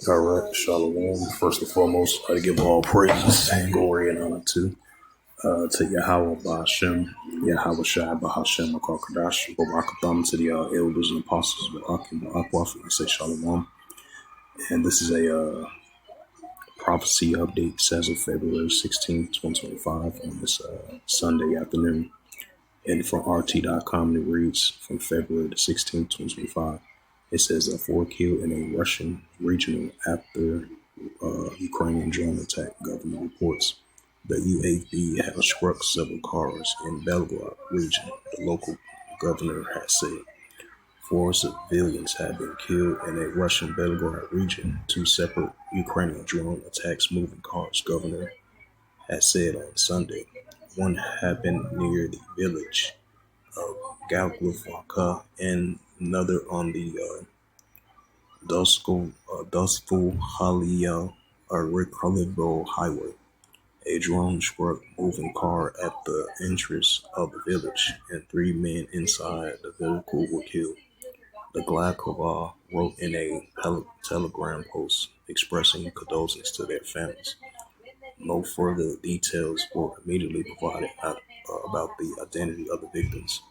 All right, Shalom. First and foremost, I give all praises and glory and honor to Yahweh Ba'Shem, Yahweh Shai Ba'Hashem, Makar Kadash, Barakatham to the elders and apostles of Akim Akwaf, and I say Shalom. And this is a prophecy update, says of February 16th, 2025, on this Sunday afternoon. And from RT.com, it reads from February the 16th, 2025. It says 4 killed in a Russian regional after Ukrainian drone attack, government reports. The UAV has struck several cars in Belgorod region, the local governor has said. 4 civilians have been killed in a Russian Belgorod region. 2 separate Ukrainian drone attacks moving cars, governor has said on Sunday. One happened near the village of Galglovka and another on the Dosful Halia Rikalibo highway. A drone struck moving car at the entrance of the village, and 3 men inside the vehicle were killed. The Glakova wrote in a telegram post expressing condolences to their families. No further details were immediately provided about the identity of the victims.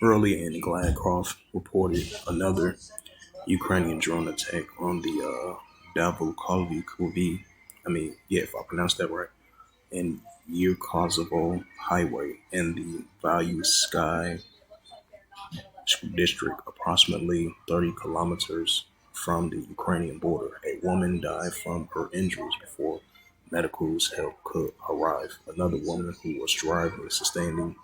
Earlier in Gladcroft reported another Ukrainian drone attack on the Davulkovi, if I pronounced that right, and Yerkozovo Highway in the Value Sky district, approximately 30 kilometers from the Ukrainian border. A woman died from her injuries before medical help could arrive. Another woman who was driving sustaining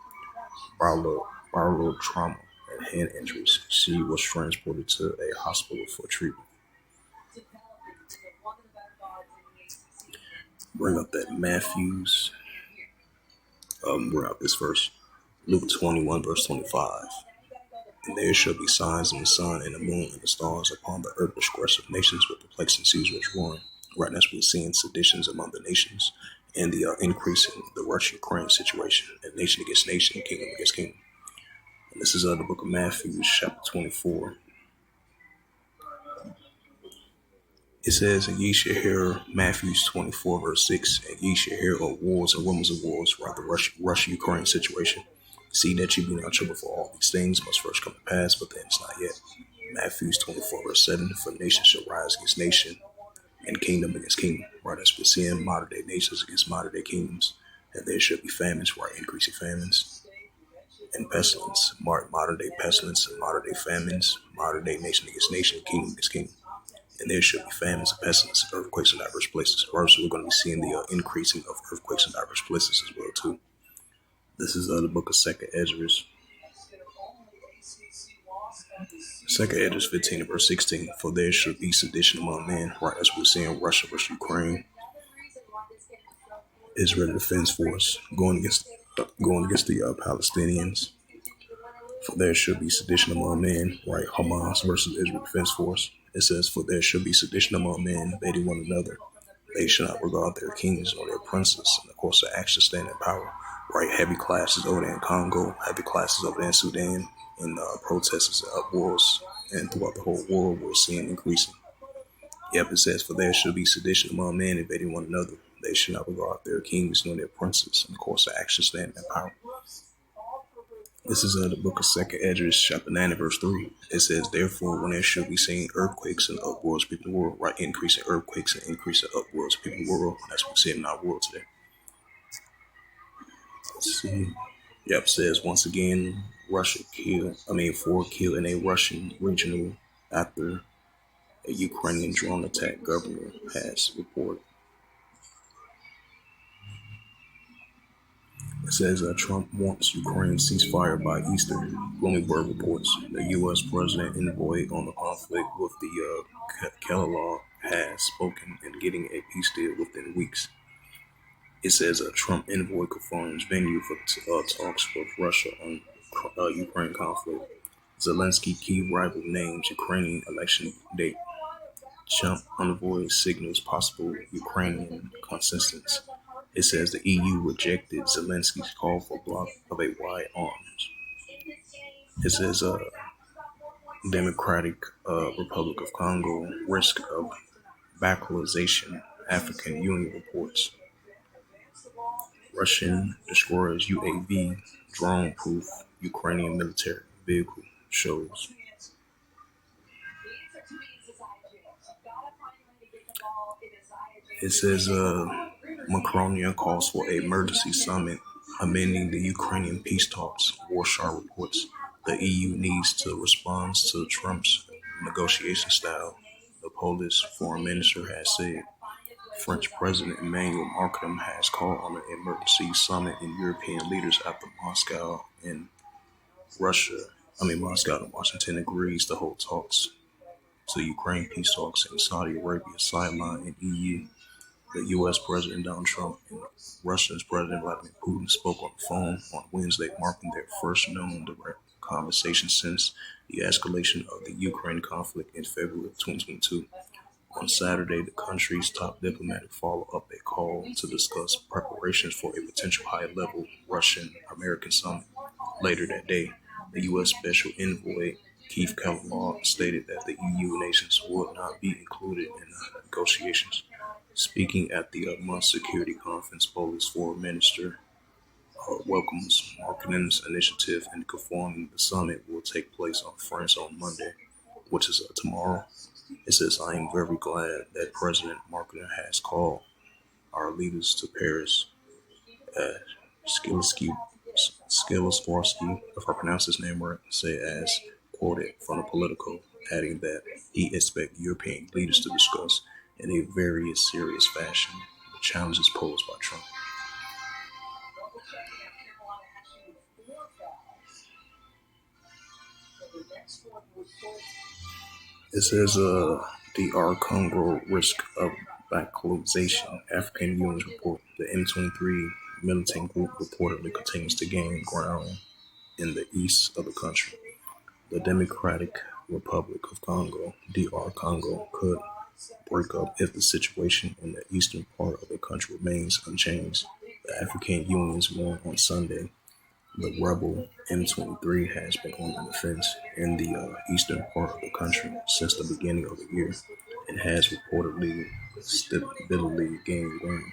viral trauma and hand injuries. She was transported to a hospital for treatment. Bring up that Matthews. Bring out this verse. Luke 21, verse 25. And there shall be signs in the sun and the moon and the stars upon the earth, disgressive nations with perplexing seas which roaring. Right now we're seeing seditions among the nations and the increase in the Russia-Ukraine situation, and nation against nation, kingdom against kingdom. And this is the book of Matthew, chapter 24. It says, and ye shall hear, Matthew 24, verse 6, and ye shall hear of wars and rumors of wars, right? The Russia-Ukraine situation. See that you be not troubled, for all these things must first come to pass, but then it's not yet. Matthew 24, verse 7, for nation shall rise against nation, and kingdom against kingdom, right? As we're seeing modern day nations against modern day kingdoms, and there should be famines, right? Increasing famines and pestilence, modern day pestilence and modern day famines, modern day nation against nation, kingdom against kingdom. And there should be famines and pestilence, earthquakes in diverse places. First, we're going to be seeing the increasing of earthquakes in diverse places as well too. This is the book of Second Esdras. Second Esdras 15 and verse 16. For there should be sedition among men, right? As we're seeing Russia versus Ukraine. Israel Defense Force going against the Palestinians. For there should be sedition among men, right? Hamas versus Israel Defense Force. It says, for there should be sedition among men, invading one another. They should not regard their kings or their princes, and of course the action stand in power. Right, heavy clashes over there in Congo, heavy clashes over there in Sudan, and protests and uproars, and throughout the whole world we're seeing increasing. Yep, it says, for there should be sedition among men, invading one another. They should not regard their kings nor their princes, and of course the action stand in power. This is the book of Second Esdras, chapter 9 and verse 3. It says, therefore, when there should be seen earthquakes and uproars, people in the world, right? Increasing earthquakes and increasing uproars, people in the world. That's what we see in our world today. Let's see. Yep, says once again, 4 killed in a Russian regional after a Ukrainian drone attack, governor has reported. It says Trump wants Ukraine ceasefire by Easter. Bloomberg reports the U.S. president envoy on the conflict with the Kellogg has spoken and getting a peace deal within weeks. It says a Trump envoy confirms venue for talks with Russia on Ukraine conflict. Zelensky key rival names Ukrainian election date. Trump envoy signals possible Ukrainian consensus. It says the EU rejected Zelensky's call for block of a wide arms. It says Democratic Republic of Congo risk of vacuolization. African Union reports Russian destroyers UAV drone-proof Ukrainian military vehicle shows. It says Macron calls for an emergency summit amending the Ukrainian peace talks. Warsaw reports the EU needs to respond to Trump's negotiation style. The Polish foreign minister has said French President Emmanuel Macron has called on an emergency summit in European leaders after Moscow and Washington agrees to hold talks to Ukraine peace talks in Saudi Arabia sideline and EU. The U.S. President Donald Trump and Russia's President Vladimir Putin spoke on the phone on Wednesday, marking their first known direct conversation since the escalation of the Ukraine conflict in February of 2022. On Saturday, the country's top diplomatic followed up a call to discuss preparations for a potential high-level Russian-American summit. Later that day, the U.S. Special Envoy Keith Kellogg stated that the EU nations would not be included in the negotiations. Speaking at the month security conference, Polish foreign minister welcomes Markkinen's initiative and confirming the summit will take place on France on Monday, which is tomorrow. It says, I am very glad that President Markkinen has called our leaders to Paris. Skilisvorsky, if I pronounce his name right, said as quoted from the Politico, adding that he expects European leaders to discuss in a very serious fashion the challenges posed by Trump. It says DR Congo risk of vacuolization. African Union's report the M23 militant group reportedly continues to gain ground in the east of the country. The Democratic Republic of Congo, DR Congo, could break up if the situation in the eastern part of the country remains unchanged. The African Union's warned on Sunday the rebel M23 has been on the defense in the eastern part of the country since the beginning of the year and has reportedly steadily gained ground.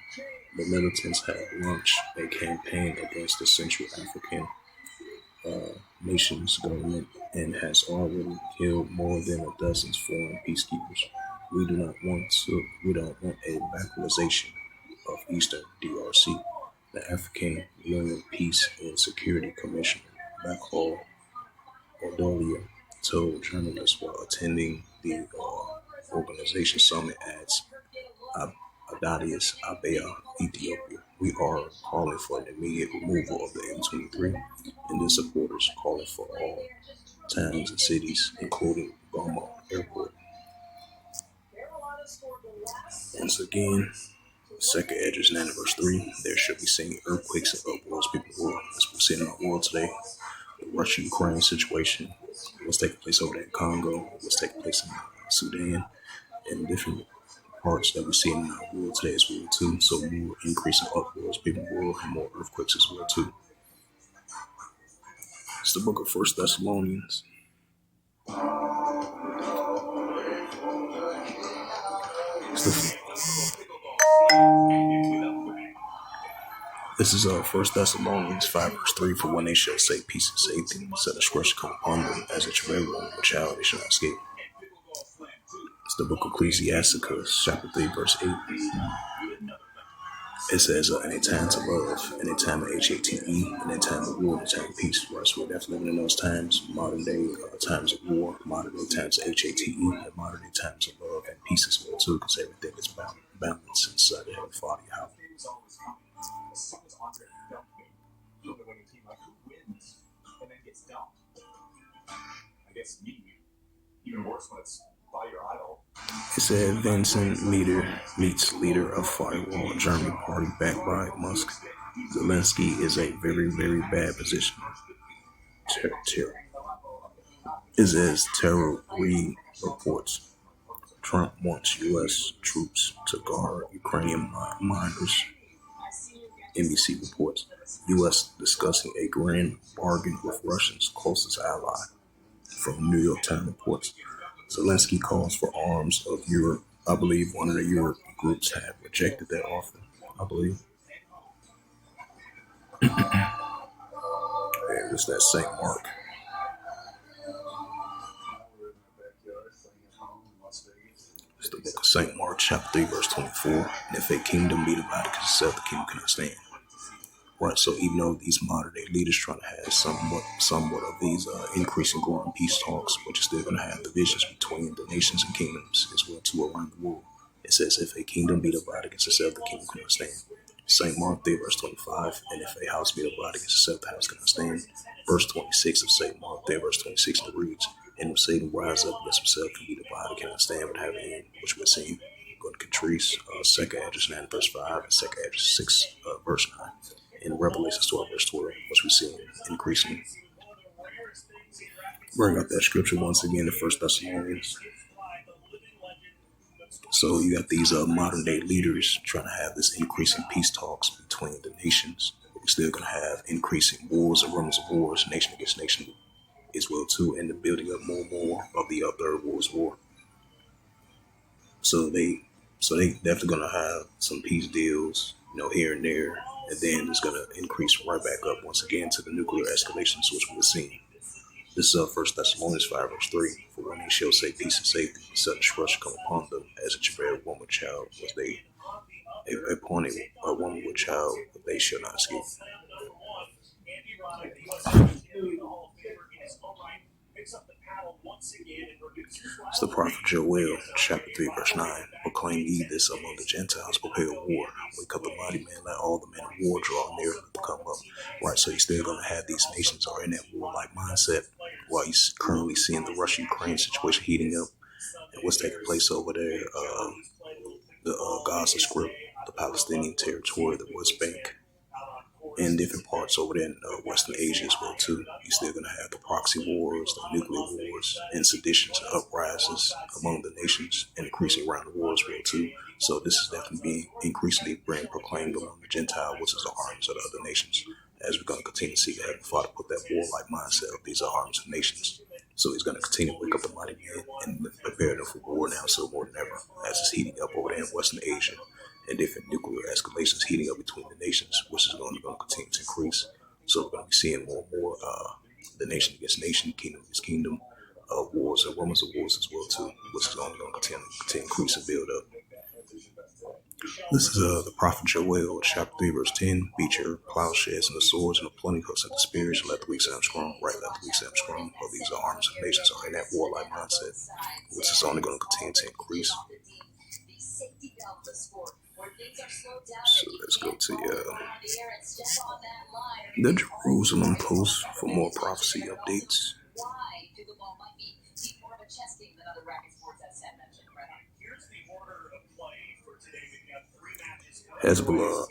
The militants have launched a campaign against the Central African nation's government and has already killed more than a dozen foreign peacekeepers. We don't want a vacuolization of Eastern DRC. The African Union Peace and Security Commissioner Backhaul Odolia told journalists while attending the organization summit at Addis Ababa, Ethiopia. We are calling for the immediate removal of the M23 and their supporters, calling for all towns and cities, including Goma Airport. Once again, second Edge's anniversary, there should be seeing earthquakes and upwards people will, as we're seeing in our world today. The Russia-Ukraine situation, what's taking place over there in Congo, what's taking place in Sudan, and different parts that we're seeing in our world today as well too. So more increase in upwards people will and more earthquakes as well too. It's the book of First Thessalonians. This is First Thessalonians 5 verse 3. For when they shall say peace and safety, set discretion come upon them, as a travail on a child they shall not escape. It's the book of Ecclesiasticus, chapter 3, verse 8. It says, in a time to love, in a time of HATE, in a time of war, in a time of peace. Right, so we're definitely living in those times, modern day times of war, modern day times of HATE, and modern day times of love and peace as well too, because everything is balanced inside the Heavenly Father. How even worse when it's by your idol. It said Vincent meets leader of Firewall Germany party backed by Musk. Zelensky is a very, very bad position. It says Terror Reed reports Trump wants U.S. troops to guard Ukrainian miners. NBC reports U.S. discussing a grand bargain with Russia's closest ally. From New York Times reports Zelensky calls for arms of Europe. I believe one of the Europe groups have rejected that offer. I believe. And it's that St. Mark. It's the book of St. Mark, chapter 3, verse 24. And if a kingdom be divided against itself, the kingdom cannot stand. Right, so even though these modern day leaders trying to have somewhat of these increasing growing peace talks, but you're still going to have divisions between the nations and kingdoms as well too around the world. It says, if a kingdom be divided against itself, the kingdom cannot stand. St. Mark 3, verse 25, and if a house be divided against itself, the house cannot stand. Verse 26 of St. Mark 3, verse 26, it reads, and if Satan rise up against himself and be divided, cannot stand but have an end, which we're seeing. Go to Catrice, 2nd Address 9, verse 5, and 2nd Address 6, verse 9. In Revelation 12, verse 12, which we see increasing. Bring up that scripture once again in 1 Thessalonians. So you got these modern day leaders trying to have this increasing peace talks between the nations. We're still going to have increasing wars and rumors of wars, nation against nation as well too, and the building up more and more of the Third World War. So they definitely going to have some peace deals, here and there, and then it's going to increase right back up once again to the nuclear escalations, which we're seeing. This is 1 Thessalonians 5, verse 3. For when he shall say peace and safety, such destruction come upon them as a travailed woman with child, was they upon a woman with child, but they shall not escape. It's the prophet Joel, chapter 3, verse 9. Proclaim ye this among the Gentiles, prepare war. Wake up the mighty man, let all the men of war draw near to come up. Right, so you're still going to have these nations are in that warlike mindset while you're currently seeing the Russia-Ukraine situation heating up and what's taking place over there, the Gaza Strip, the Palestinian territory, the West Bank, and different parts over there in Western Asia as well too. You're still going to have the proxy wars, the nuclear wars, and seditions and uprisings among the nations, and increasing around the world as well too. So this is definitely being increasingly being proclaimed among the Gentile, which is the arms of the other nations. As we're going to continue to see the Heavenly Father put that warlike mindset of these are arms of nations. So he's going to continue to wake up the mighty man and prepare them for war now, so more than ever, as it's heating up over there in Western Asia. And different nuclear escalations heating up between the nations, which is going to continue to increase. So we're going to be seeing more and more the nation against nation, kingdom against kingdom, wars and rumors of wars as well too, which is only going to continue to increase and build up. This is the prophet Joel, chapter 3, verse 10. Beat your plowshares and the swords and the plenty hooks and the spears, and let the weak say I'm strong. Right, let the weak say I'm strong. For these are arms of nations are in that warlike mindset, which is only going to continue to increase. So let's go to the Jerusalem Post for more prophecy updates. Hezbollah,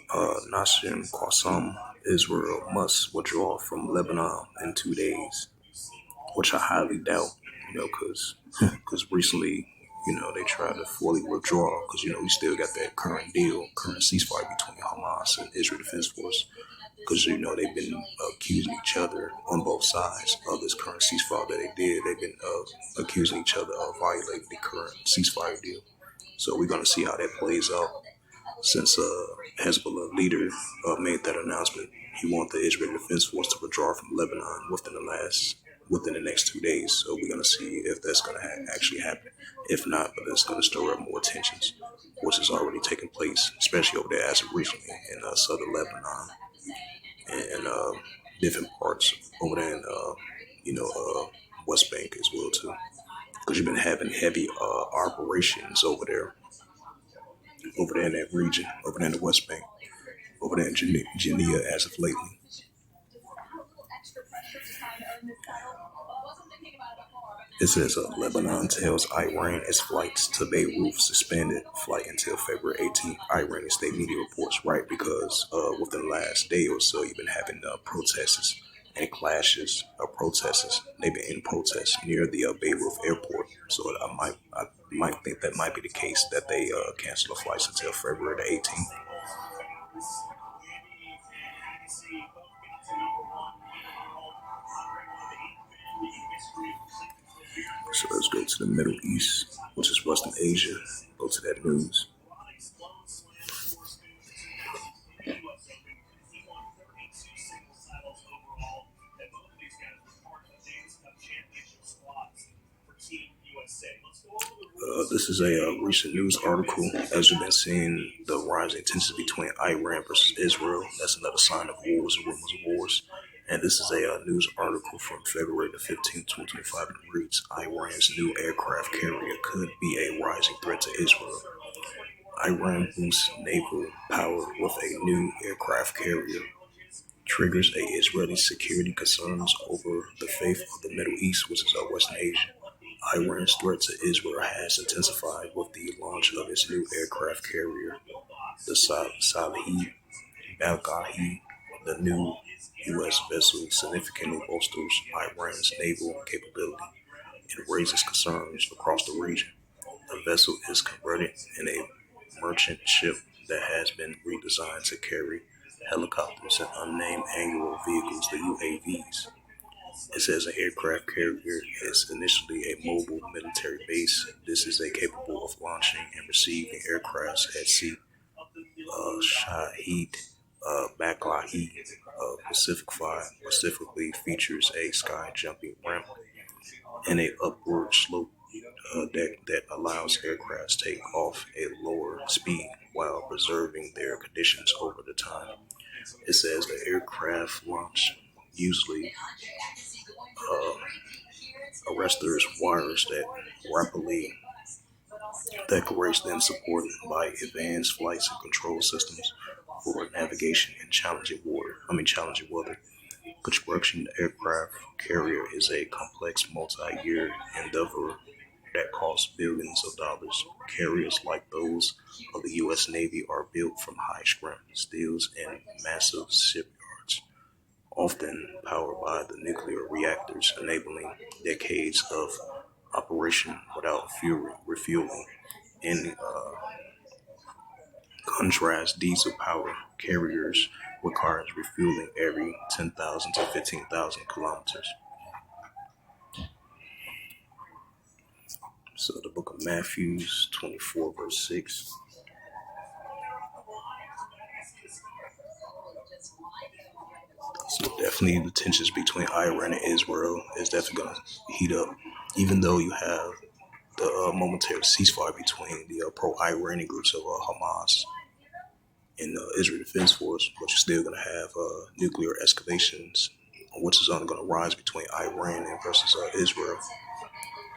Nassim Qassam, Israel must withdraw from Lebanon in 2 days, which I highly doubt, because recently, they tried to fully withdraw because, we still got that current ceasefire between Hamas and Israel Defense Force because, they've been accusing each other on both sides of this current ceasefire that they did. They've been accusing each other of violating the current ceasefire deal. So we're going to see how that plays out since Hezbollah leader made that announcement. He wants the Israeli Defense Force to withdraw from Lebanon within the next 2 days. So we're going to see if that's going to actually happen. If not, but it's going to stir up more tensions, which is already taking place, especially over there as of recently in southern Lebanon and different parts over there in West Bank as well too, because you've been having heavy operations over there in that region, over there in the West Bank, over there in Geneva as of lately. It says Lebanon tells Iran its flights to Beirut suspended flight until February 18th. Iranian state media reports, right, because within the last day or so, you've been having protests and clashes of protesters. They've been in protests near the Beirut airport. So I might think that might be the case that they cancel the flights until February the 18th. So let's go to the Middle East, which is Western Asia. Go to that news. This is a recent news article. As you've been seeing, the rising tensions between Iran versus Israel. That's another sign of wars and rumors of wars. And this is a news article from February the 15th, 2025, and it reads, Iran's new aircraft carrier could be a rising threat to Israel. Iran boosts naval power with a new aircraft carrier, triggers a Israeli security concerns over the fate of the Middle East, which is Western Asia. Iran's threat to Israel has intensified with the launch of its new aircraft carrier, the Salih Balgahi. The new U.S. vessel significantly bolsters Iran's naval capability and raises concerns across the region. The vessel is converted in a merchant ship that has been redesigned to carry helicopters and unnamed aerial vehicles, the UAVs. It says an aircraft carrier is initially a mobile military base. This is capable of launching and receiving aircrafts at sea. Shahid Baklahi Pacific 5 specifically features a sky jumping ramp and a upward slope deck that allows aircrafts to take off at lower speed while preserving their conditions over the time. It says the aircraft launch usually arresters wires that rapidly decorates them supported by advanced flights and control systems for navigation in challenging weather. Construction aircraft carrier is a complex multi-year endeavor that costs billions of dollars. Carriers like those of the U.S. Navy are built from high-strength steels in massive shipyards, often powered by the nuclear reactors, enabling decades of operation without refueling. In contrast, diesel power carriers requires refueling every 10,000 to 15,000 kilometers. So the book of Matthew 24 verse 6. So definitely the tensions between Iran and Israel is definitely going to heat up, even though you have the momentary ceasefire between the pro-Iranian groups of Hamas and Israel Defense Force, but you're still going to have nuclear escalations, which is only going to rise between Iran and versus Israel.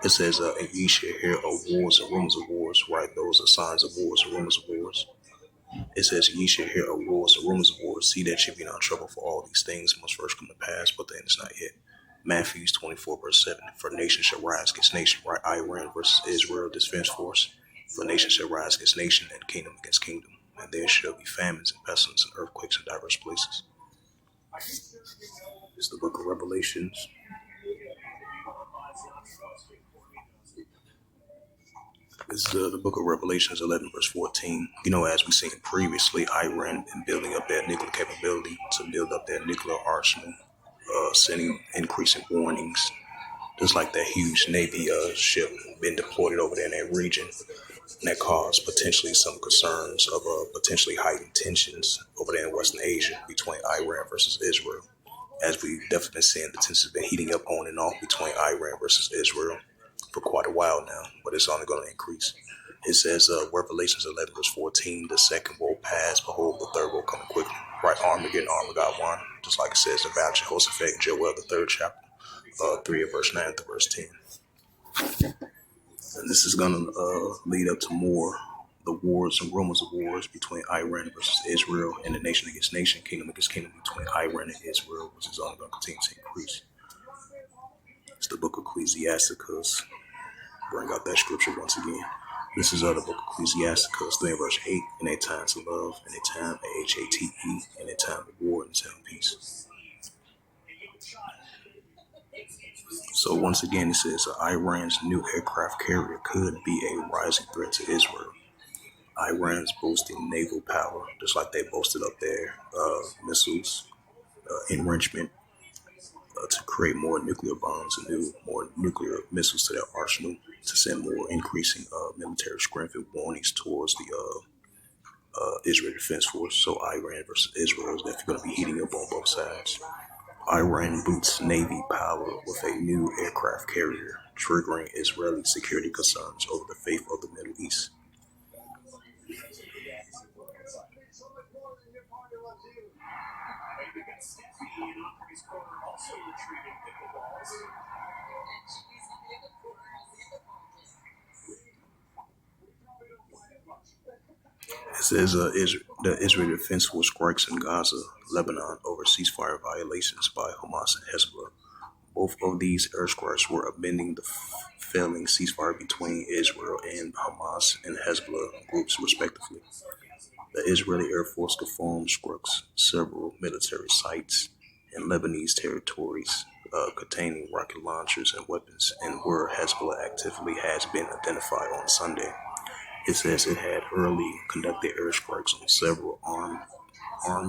It says, and ye shall hear of wars and rumors of wars, right? Those are signs of wars and rumors of wars. It says, ye shall hear of wars and rumors of wars. See that ye be not troubled, for all these things must first come to pass, but the end is not yet. Matthew 24 verse 7. For nation shall rise against nation, right? Iran versus Israel Defense Force. For nation shall rise against nation, and kingdom against kingdom. And there shall be famines and pestilence and earthquakes in diverse places. It's the book of Revelations. This is the book of Revelations 11 verse 14. As we've seen previously, Iran been building up their nuclear capability to build up their nuclear arsenal, sending increasing warnings, just like that huge Navy ship been deployed over there in that region. And that caused potentially some concerns of potentially heightened tensions over there in Western Asia between Iran versus Israel. As we've definitely been seeing, the tensions have been heating up on and off between Iran versus Israel for quite a while now, but it's only going to increase. It says, Revelations 11 verse 14, the second will pass, behold, the third will come quickly. Right arm again, armor God one, just like it says in about Jehoshaphat, Joel, the third chapter, 3 of verse 9 to verse 10. And this is going to lead up to more the wars and rumors of wars between Iran versus Israel and the nation against nation, kingdom against kingdom between Iran and Israel, which is only going to continue to increase. It's the book of Ecclesiasticus. Bring out that scripture once again. This is the book of Ecclesiasticus 3 verse 8. In a time to love, in a time Hate, in a time of war, and a time of peace. So once again, it says Iran's new aircraft carrier could be a rising threat to Israel. Iran's boasting naval power, just like they boasted up their missiles enrichment to create more nuclear bombs and more nuclear missiles to their arsenal, to send more increasing military strength and warnings towards the Israel Defense Force. So Iran versus Israel is definitely going to be heating up on both sides. Iran boosts Navy power with a new aircraft carrier, triggering Israeli security concerns over the fate of the Middle East. It says the Israeli Defense Force strikes in Gaza, Lebanon over ceasefire violations by Hamas and Hezbollah. Both of these airstrikes were amending the failing ceasefire between Israel and Hamas and Hezbollah groups, respectively. The Israeli Air Force confirmed strikes several military sites in Lebanese territories containing rocket launchers and weapons, and where Hezbollah activity has been identified on Sunday. It says it had early conducted airstrikes on several armed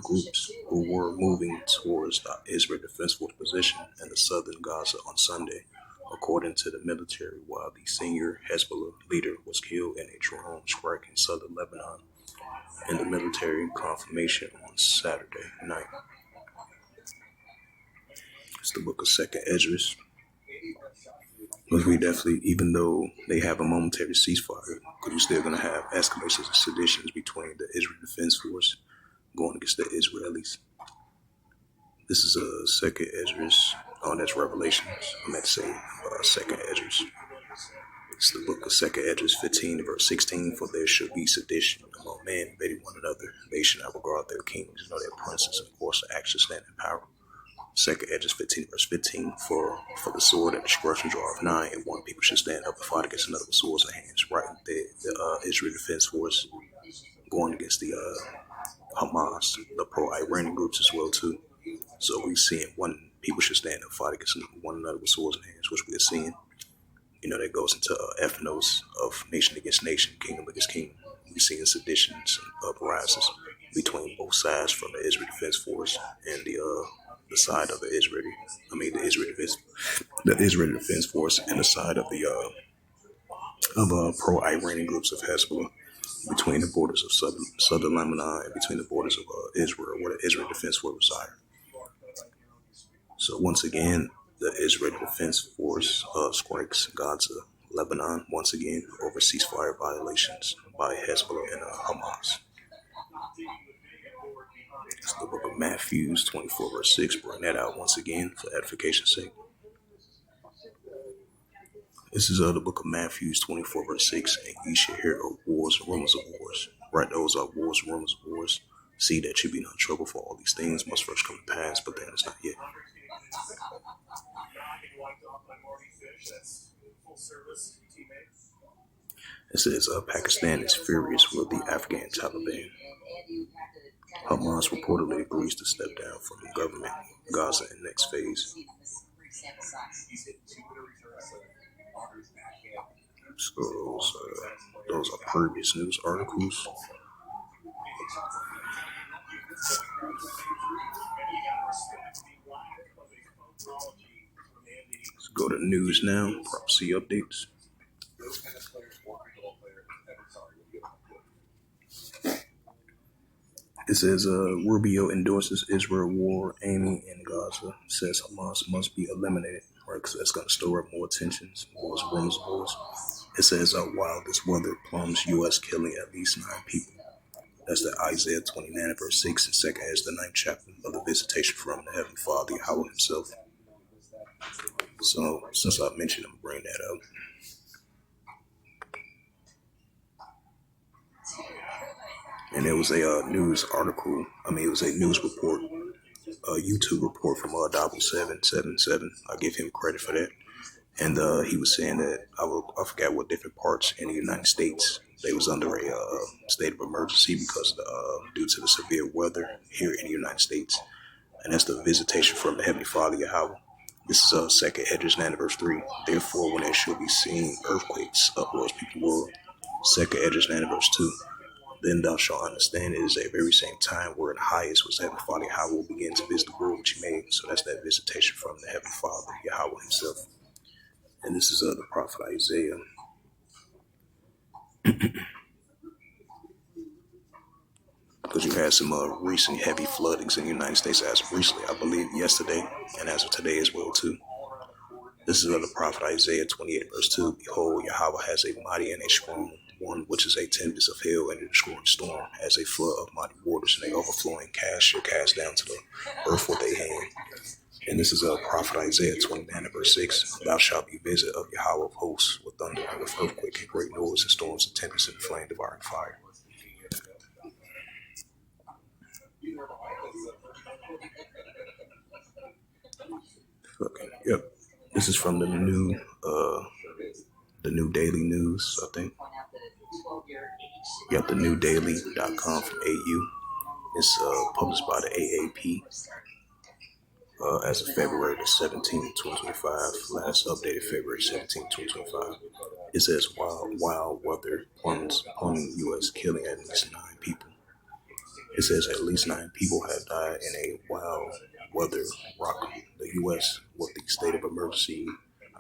groups who were moving towards the Israel Defense Force position in the southern Gaza on Sunday, according to the military, while the senior Hezbollah leader was killed in a drone strike in southern Lebanon, and the military confirmation on Saturday night. It's the book of Second Esdras. Because we definitely, even though they have a momentary ceasefire, because we're still going to have escalations and seditions between the Israel Defense Force going against the Israelis. This is a Second Esdras. Oh, that's Revelations. I meant to say Second Esdras. It's the book of Second Esdras 15 verse 16. For there shall be sedition among men, invading one another. They shall not regard their kings, nor their princes, and course of action stand in power. Second Esdras 15 verse 15. For the sword and destruction draweth nigh, and one people should stand up and fight against another with swords in hands. Right, the Israel Defense Force going against the Hamas, the pro-Iranian groups as well too. So we're seeing one people should stand up and fight against one another with swords in hands, which we're seeing. That goes into ethnos of nation against nation, kingdom against kingdom. We're seeing seditions and uprisings between both sides from the Israel Defense Force and the side of the Israel Defense Force and the side of the pro-Iranian groups of Hezbollah, between the borders of southern Lebanon and between the borders of Israel, where the Israel Defense Force reside. So once again, the Israel Defense Force strikes Gaza, Lebanon, once again over ceasefire violations by Hezbollah and Hamas. It's the book of Matthew 24 verse 6. Bring that out once again for edification's sake. This is the book of Matthew 24 verse 6. And ye shall hear of wars and rumors of wars. Right, those are wars and rumors of wars. See that you be not in trouble, for all these things must first come to pass, but then it's not yet. It says Pakistan is furious with the Afghan Taliban. Hamas reportedly agrees to step down from the government Gaza in next phase. So those are previous news articles. Let's go to news now. Prophecy updates. It says Rubio endorses Israel war aiming in Gaza. Says Hamas must be eliminated, right? Because that's going to store up more tensions, wars, rumors, wars. It says while this weather plums U.S. killing at least 9 people. That's the Isaiah 29 verse 6 and second as the 9th chapter of the visitation from the Heavenly Father, Yahweh himself. So since I mentioned, I'm bringing that up. And there was a news article. It was a news report, a YouTube report from Double 777. I give him credit for that. And he was saying that I forgot what different parts in the United States they was under a state of emergency because due to the severe weather here in the United States. And that's the visitation from the Heavenly Father, Yahweh. This is Second Esdras 9 verse 3. Therefore, when there shall be seen earthquakes, uproars, people will. Second Esdras 9 verse 2. Then thou shalt understand it is a very same time where the highest was Heavenly Father Yahweh will begin to visit the world which he made. So that's that visitation from the Heavenly Father Yahweh himself. And this is the prophet Isaiah. Because you had some recent heavy floodings in the United States as of recently, I believe yesterday, and as of today as well too. This is of the prophet Isaiah 28 verse 2. Behold, Yahweh has a mighty and a strong one, which is a tempest of hail and a destroying storm, as a flood of mighty waters, and a overflowing cash shall cast down to the earth with a hand. And this is a prophet Isaiah 29 verse 6. Thou shalt be visited of Yahweh of hosts with thunder and with earthquake and great noise and storms and tempests and flame devouring fire. Okay, yep. This is from the new Daily News, I think. Yep, the newdaily.com from AU. It's published by the AAP as of February the 17th, 2025. Last updated February 17th, 2025. It says wild weather plunging U.S. killing at least 9 people. It says at least 9 people have died in a wild weather rock the U.S. with the state of emergency.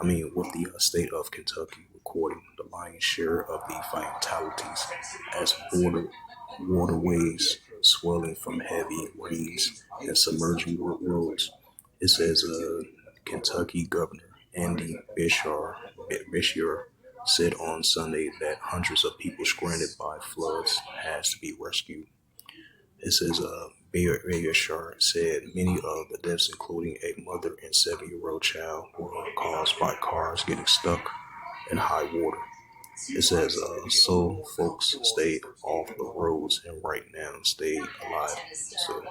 With the state of Kentucky recording the lion's share of the fatalities as waterways swelling from heavy rains and submerging roads. It says Kentucky Governor Andy Bishar said on Sunday that hundreds of people stranded by floods has to be rescued. It says Bishar said many of the deaths, including a mother and 7-year-old child, were caused by cars getting stuck in high water. It says so folks stayed off the roads and right now stay alive. So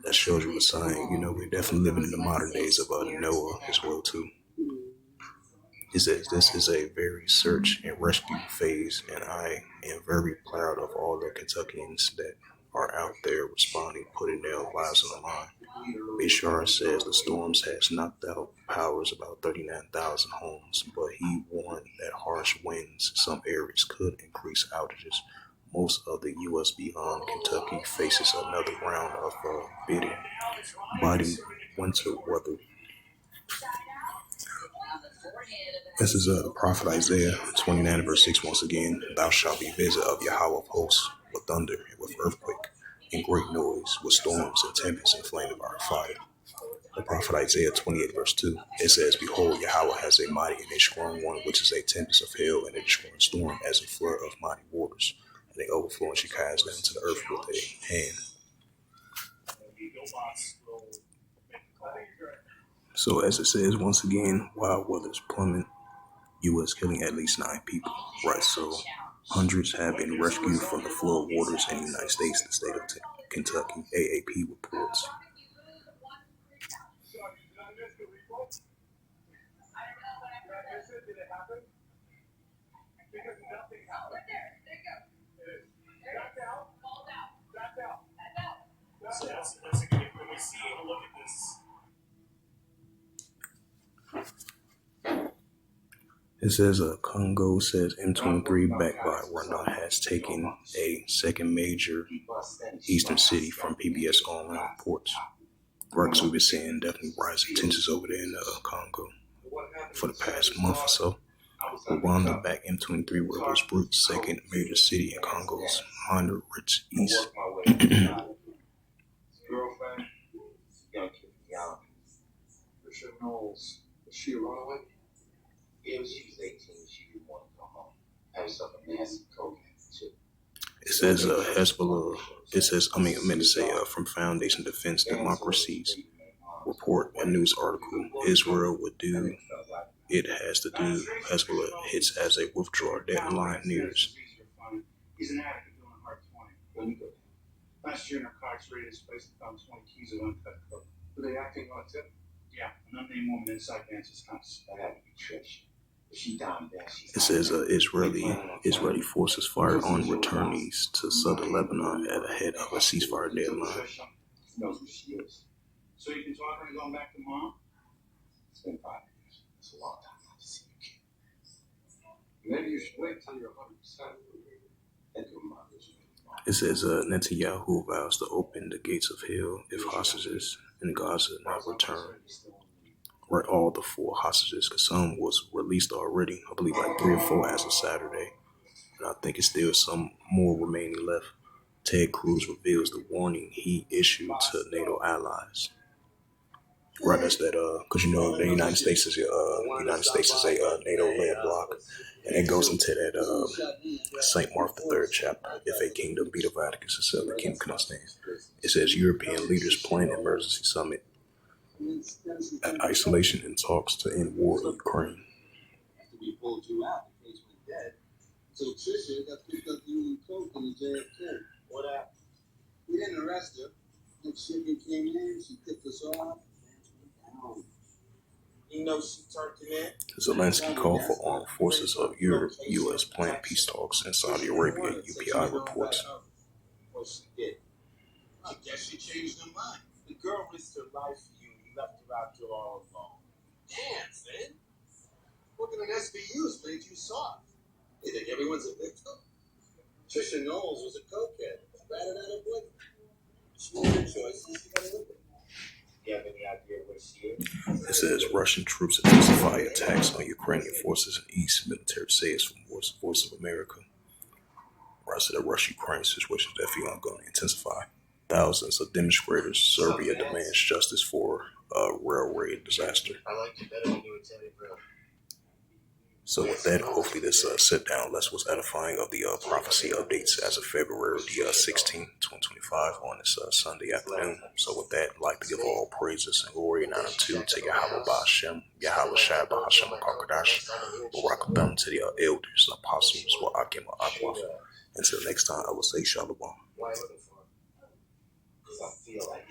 that shows you a sign. We're definitely living in the modern days of Noah as well too. It says this is a very search and rescue phase, and I am very proud of all the Kentuckians that are out there responding, putting their lives on the line. Bishar says the storms has knocked out powers about 39,000 homes, but he warned that harsh winds in some areas could increase outages. Most of the U.S. beyond Kentucky faces another round of biting winter weather. This is the prophet Isaiah 29 verse 6 once again. Thou shalt be visited of Yahweh of hosts with thunder and with earthquake and great noise, with storms and tempests and flame of our fire. The prophet Isaiah 28 verse 2. It says, Behold, Yahweh has a mighty and a strong one, which is a tempest of hail and a destroying storm, as a flood of mighty waters, and they overflow and she cast down to the earth with a hand. So as it says once again, wild weather's plummet, U.S. killing at least 9 people. Right, so hundreds have been rescued from the flood waters in the United States, the state of Kentucky, AAP reports. It says Congo says M23 backed by Rwanda has taken a second major eastern city from PBS online reports. Reports we've been seeing definitely rising tensions over there in Congo for the past month or so. Rwanda backed M23 rebels brute second major city in Congo's minor rich east. It says Hezbollah. It says I meant to say from Foundation Defense Democracies report a news article. Israel would do it has to do Hezbollah hits as a withdrawal deadline nears. Last year, narcotics raided his place and found 20 keys of uncut coke. Were they acting on a tip? Yeah, an unnamed woman inside Nancy's house. That had to be Trish. It says Israeli forces fired on returnees to southern Lebanon at ahead of a ceasefire deadline. Knows who she is. So you can talk her into going back to mom? It's been 5 years. It's a long time not to see your kid. Maybe you should wait till you're 100%. And your mother's It says Netanyahu vows to open the gates of hell if hostages in Gaza not return. Right, all the 4 hostages, because some was released already. I believe like 3 or 4 as of Saturday. And I think it's still some more remaining left. Ted Cruz reveals the warning he issued to NATO allies. Right, that's that. Because the United States is a NATO-led bloc, and it goes into that Saint Mark III chapter. If a kingdom be divided against itself, the kingdom cannot stand. It says European leaders plan emergency summit at isolation and talks to end war in Ukraine. So Trisha got picked up doing coke in the JFK. What happened? We didn't arrest her. The shipment came in, she picked us off. You know she turned him in. Zelensky called for armed forces of Europe. U.S. planned peace talks in Saudi Arabia, UPI reports. Well, she did. I guess she changed her mind. The girl risked her life for you and you left her out there all alone. Damn, Finn. Working on SVU's made you soft. You think everyone's a victim? Trisha Knowles was a cokehead. Ratted out her boyfriend. She made her choice and she got to live with it. You have any idea where she is? It says Russian troops intensify attacks on Ukrainian forces in East. Military says from Voice of America. Right, so the Russia-Ukraine situation is definitely going to intensify. Thousands of demonstrators. Serbia demands justice for a railway disaster. I like you better when you attended, bro. So with that, hopefully this sit-down lesson was edifying of the prophecy updates as of February the 16th, 2025 on this Sunday afternoon. So with that, I'd like to give all praises and glory and honor to Yahweh Ba'Shem, Yahweh Shai Ba'Hashem HaKadosh, Barakatham to the elders, apostles, Wa'akim Wa'akwaf. Until next time, I will say Shalom. Why are you looking for? Because I feel like